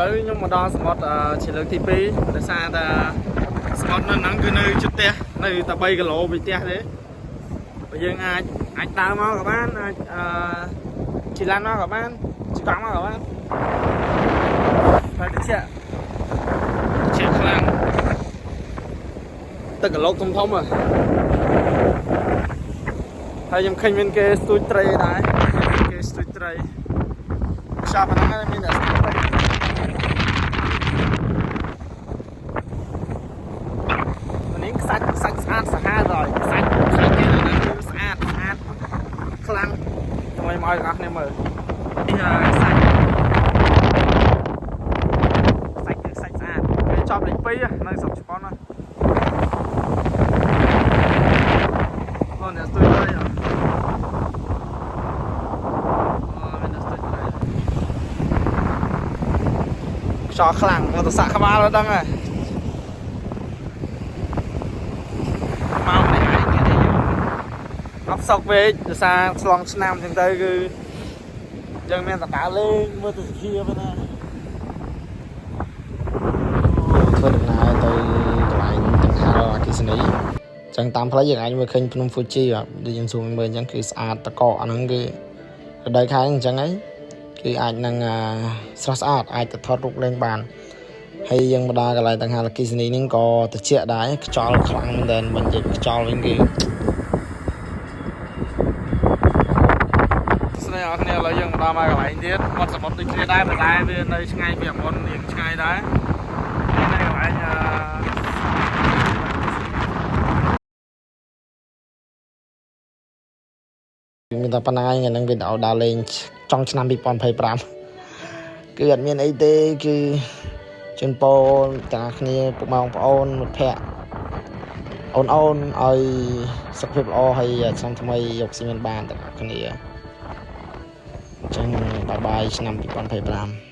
ឥឡូវខ្ញុំមកដល់សមុទ្រជាលើកទី2ដោយសារតែសមុទ្រនៅហ្នឹងគឺនៅជិតផ្ទះនៅតែ3គីឡូពីផ្ទះទេបើយើងអាចដើរមកក៏បានអាចជិះឡានមកក៏បានជិះកង់មកក៏បានហើយតិចខ្លាំងទឹកកឡុកធំៗហើយខ្ញុំឃើញមានគេស្ទូចត្រីដែរគេស្ទូចត្រីខ្យល់ប៉ុណ្ណឹងហើយមានតែស្ទូចត្រីនេះសាច់ស្អាតសាហាវហើយសាច់គេនៅហ្នឹងគឺស្អាតខ្លាំងថ្មីមកឲ្យអ្នកគ្នាមើលនេះសាច់ស្អាតវាចប់លេខ2នៅស្រុកជប៉ុនណាអូអ្នកស្ទូចត្រីមានអ្នកស្ទូចត្រីខ្យល់ខ្លាំងមកទៅសាក់ក្បាលដល់ដឹងហើយមកនេះឯងគេនិយមអត់សោកពេកដោយសារឆ្លងឆ្នាំអញ្ចឹងទៅគឺយើងមានតកៅលេងមើលទៅសុភាប៉ុណ្ណាធ្វើដំណើរទៅកន្លែងទឹកហែលអគ្គិសនីអញ្ចឹងតាមផ្លូវយើងអាចមើលឃើញភ្នំហ្វូជីដូចយើងស៊ូមមើលអញ្ចឹងគឺស្អាតតកកអាហ្នឹងគឺរដូវខែអញ្ចឹងហើយគឺអាចនឹងស្រស់ស្អាតអាចទៅថតរូបលេងបានហើយយើងមកដល់កន្លែងទាំងហាលអគ្គិសនីនេះក៏ត្រជាក់ដែរខ្យល់ខ្លាំងមែនទែនបើនិយាយខ្យល់វិញគឺស្នេហ៍អរគ្នាឥឡូវយើងមកដល់មកកន្លែងទៀតមាត់សមុទ្រដូចគ្នាដែរប៉ុន្តែវានៅឆ្ងាយពីអាមុនរៀងឆ្ងាយដែរនៅកន្លែងមានតែប៉ុណ្ណាថ្ងៃហ្នឹងវីដេអូដើរលេងចុងឆ្នាំ2025គឺអត់មានអីទេគឺជូនពរទាំងគ្នាពុកម៉ែបងប្អូនមិត្តភក្តិអូនឲ្យសុខភាពល្អហើយឆ្នាំថ្មីយកស៊ីមានបានទាំងអស់គ្នាអញ្ចឹងបាយឆ្នាំ2025